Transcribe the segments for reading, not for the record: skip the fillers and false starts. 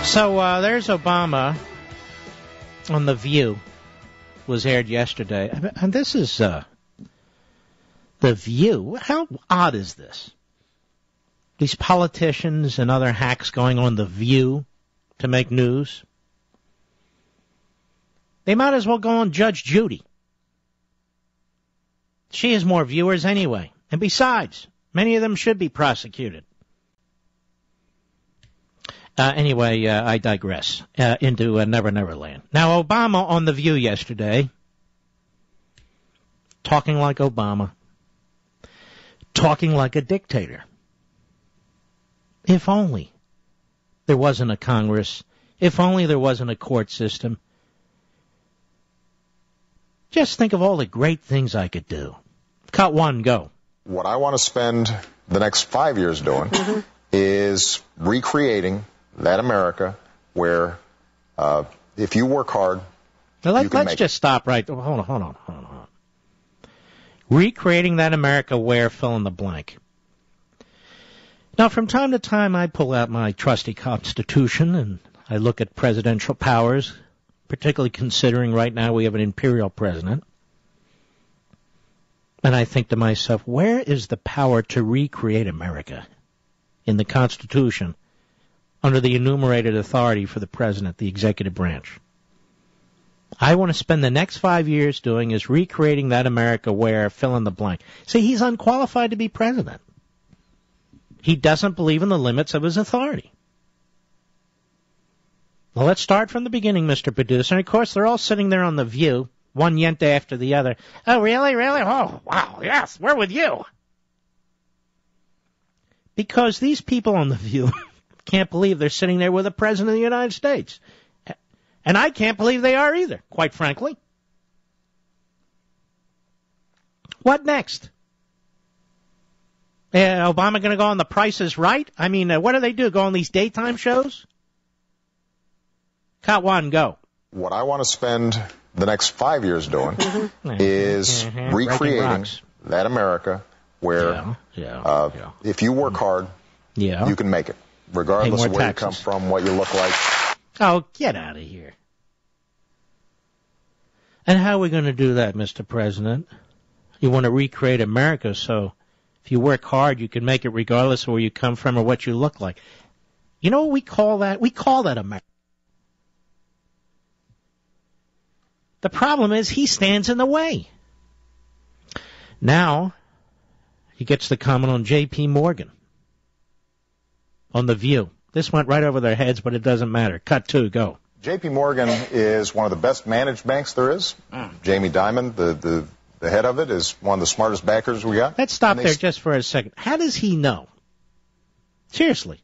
So there's Obama on The View, was aired yesterday. And this is The View. How odd is this? These politicians and other hacks going on The View to make news. They might as well go on Judge Judy. She has more viewers anyway. And besides, many of them should be prosecuted. Anyway, I digress into Never Never Land. Now, Obama on The View yesterday, talking like Obama, talking like a dictator. If only there wasn't a Congress, if only there wasn't a court system. Just think of all the great things I could do. Cut one, go. What I want to spend the next 5 years doing is recreating that America where if you work hard, let's just stop right there. Hold on. Recreating that America where fill in the blank. Now, from time to time, I pull out my trusty Constitution and I look at presidential powers, particularly considering right now we have an imperial president. And I think to myself, where is the power to recreate America in the Constitution under the enumerated authority for the president, the executive branch? I want to spend the next 5 years doing is recreating that America where fill in the blank. See, he's unqualified to be president. He doesn't believe in the limits of his authority. Well, let's start from the beginning, Mr. Producer. And of course, they're all sitting there on The View, one yente after the other. Oh, really? Really? Oh, wow, yes, we're with you. Because these people on The View can't believe they're sitting there with the President of the United States. And I can't believe they are either, quite frankly. What next? Obama going to go on The Price is Right? I mean, what do they do? Go on these daytime shows? Cut one, go. What I want to spend the next 5 years doing is recreating that America where if you work hard, you can make it, regardless of where you come from, what you look like. Oh, get out of here. And how are we going to do that, Mr. President? You want to recreate America so if you work hard, you can make it regardless of where you come from or what you look like. You know what we call that? We call that America. The problem is he stands in the way. Now, he gets the comment on J.P. Morgan on The View. This went right over their heads, but it doesn't matter. Cut two, go. J.P. Morgan is one of the best managed banks there is. Jamie Dimon, the head of it, is one of the smartest backers we got. Let's stop there just for a second. How does he know, seriously,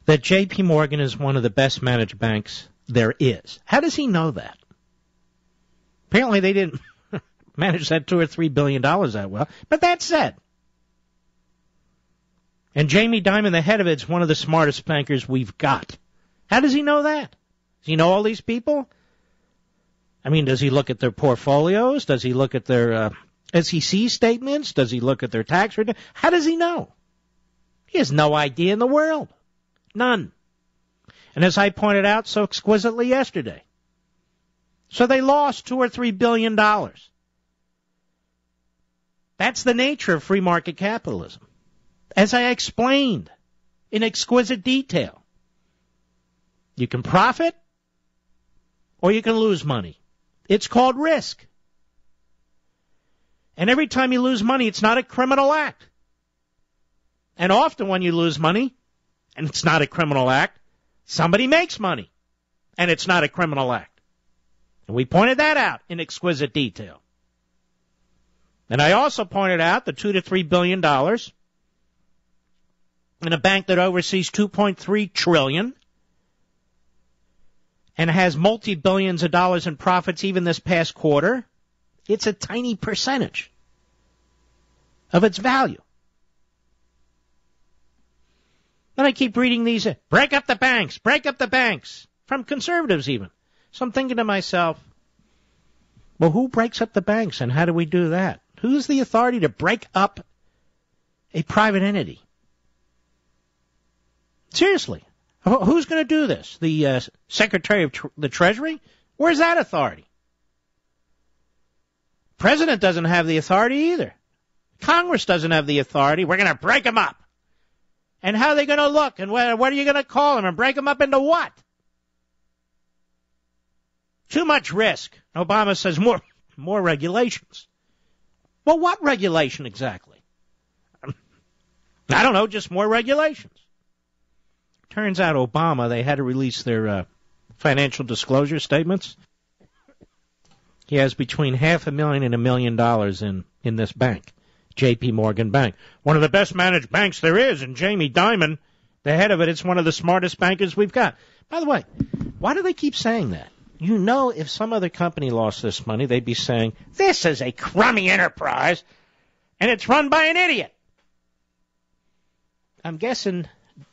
that J.P. Morgan is one of the best managed banks there is? How does he know that? Apparently they didn't manage that $2 or $3 billion that well, but that's said. And Jamie Dimon, the head of it, is one of the smartest bankers we've got. How does he know that? Does he know all these people? I mean, does he look at their portfolios? Does he look at their SEC statements? Does he look at their tax return? How does he know? He has no idea in the world. None. And as I pointed out so exquisitely yesterday, so they lost $2 or $3 billion. That's the nature of free market capitalism. As I explained in exquisite detail, you can profit or you can lose money. It's called risk. And every time you lose money, it's not a criminal act. And often when you lose money, and it's not a criminal act, somebody makes money, and it's not a criminal act. And we pointed that out in exquisite detail. And I also pointed out the $2 to $3 billion in a bank that oversees $2.3 trillion and has multi-billions of dollars in profits even this past quarter. It's a tiny percentage of its value. Then I keep reading these, break up the banks, from conservatives even. So I'm thinking to myself, well, who breaks up the banks and how do we do that? Who's the authority to break up a private entity? Seriously, Who's going to do this? The Secretary of the Treasury? Where's that authority? President doesn't have the authority either. Congress doesn't have the authority. We're going to break them up. And how are they going to look? And what are you going to call them? And break them up into what? Too much risk. Obama says more regulations. Well, what regulation exactly? I don't know, just more regulations. Turns out Obama, they had to release their financial disclosure statements. He has between $500,000 and $1 million in this bank, J.P. Morgan Bank. One of the best managed banks there is, and Jamie Dimon, the head of it, it's one of the smartest bankers we've got. By the way, why do they keep saying that? You know, if some other company lost this money, they'd be saying, this is a crummy enterprise, and it's run by an idiot. I'm guessing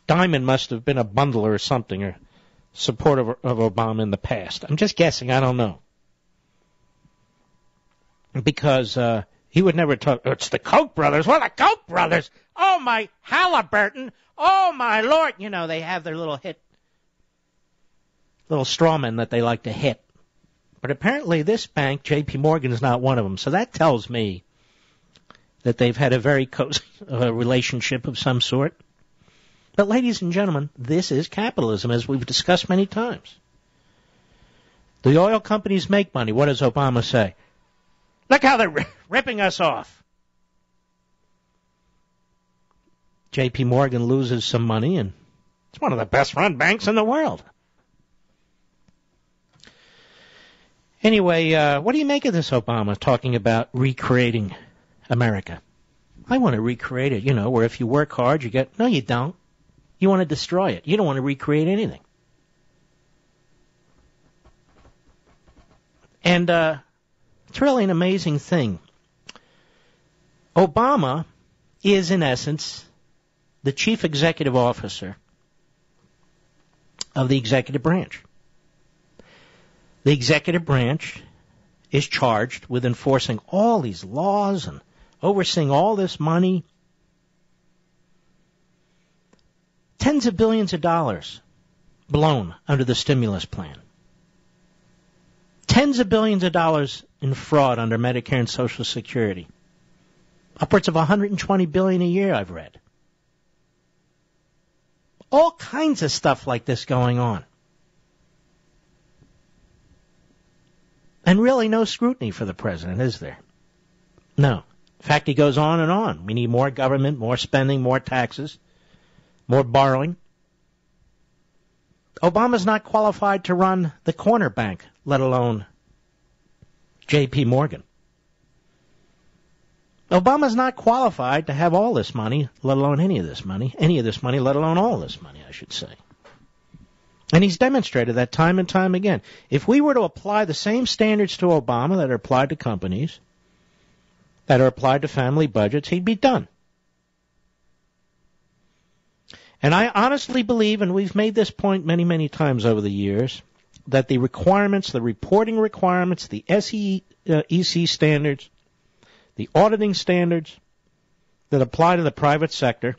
Dimon must have been a bundler or something, or supporter of Obama in the past. I'm just guessing. I don't know. Because he would never talk, it's the Koch brothers. Well, the Koch brothers. Oh, my Halliburton. Oh, my Lord. You know, they have their little strawmen that they like to hit. But apparently this bank, J.P. Morgan, is not one of them. So that tells me that they've had a very cozy relationship of some sort. But ladies and gentlemen, this is capitalism, as we've discussed many times. The oil companies make money. What does Obama say? Look how they're ripping us off. J.P. Morgan loses some money, and it's one of the best-run banks in the world. Anyway, what do you make of this, Obama, talking about recreating America? I want to recreate it, where if you work hard, you get... No, you don't. You want to destroy it. You don't want to recreate anything. And it's really an amazing thing. Obama is, in essence, the chief executive officer of the executive branch. The executive branch is charged with enforcing all these laws and overseeing all this money. Tens of billions of dollars blown under the stimulus plan. Tens of billions of dollars in fraud under Medicare and Social Security. Upwards of $120 billion a year, I've read. All kinds of stuff like this going on. And really no scrutiny for the president, is there? No. In fact, he goes on and on. We need more government, more spending, more taxes, more borrowing. Obama's not qualified to run the corner bank, let alone J.P. Morgan. Obama's not qualified to have all this money, let alone any of this money, let alone all this money, I should say. And he's demonstrated that time and time again. If we were to apply the same standards to Obama that are applied to companies, that are applied to family budgets, he'd be done. And I honestly believe, and we've made this point many, many times over the years, that the requirements, the reporting requirements, the SEC standards, the auditing standards that apply to the private sector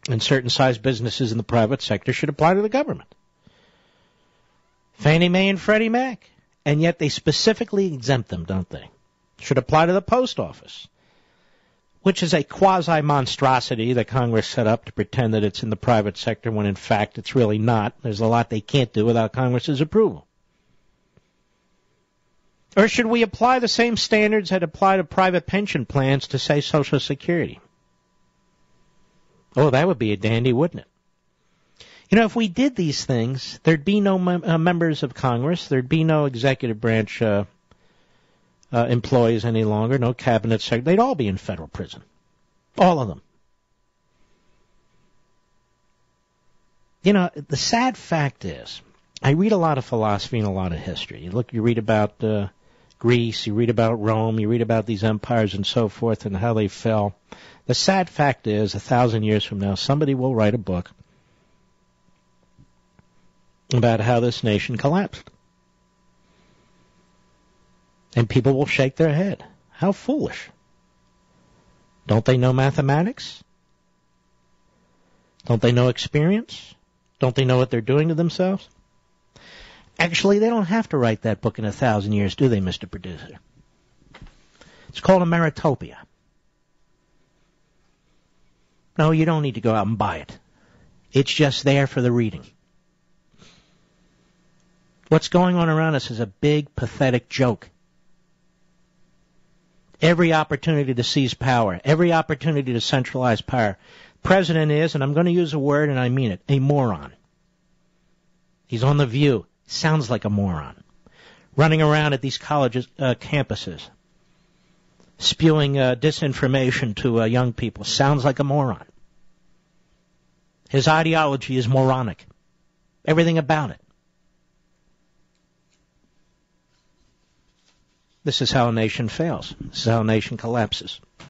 and certain size businesses in the private sector should apply to the government. Fannie Mae and Freddie Mac. And yet they specifically exempt them, don't they? Should apply to the post office, which is a quasi-monstrosity that Congress set up to pretend that it's in the private sector when in fact it's really not. There's a lot they can't do without Congress's approval. Or should we apply the same standards that apply to private pension plans to, say, Social Security? Oh, that would be a dandy, wouldn't it? If we did these things, there'd be no members of Congress, there'd be no executive branch employees any longer, no cabinet secretary. They'd all be in federal prison. All of them. The sad fact is, I read a lot of philosophy and a lot of history. You read about Greece, you read about Rome, you read about these empires and so forth and how they fell. The sad fact is, 1,000 years from now, somebody will write a book about how this nation collapsed. And people will shake their head. How foolish. Don't they know mathematics? Don't they know experience? Don't they know what they're doing to themselves? Actually, they don't have to write that book in 1,000 years, do they, Mr. Producer? It's called Ameritopia. No, you don't need to go out and buy it. It's just there for the reading. What's going on around us is a big, pathetic joke. Every opportunity to seize power, every opportunity to centralize power. President is, and I'm going to use a word and I mean it, a moron. He's on The View. Sounds like a moron. Running around at these colleges, campuses, spewing disinformation to young people. Sounds like a moron. His ideology is moronic. Everything about it. This is how a nation fails. This is how a nation collapses.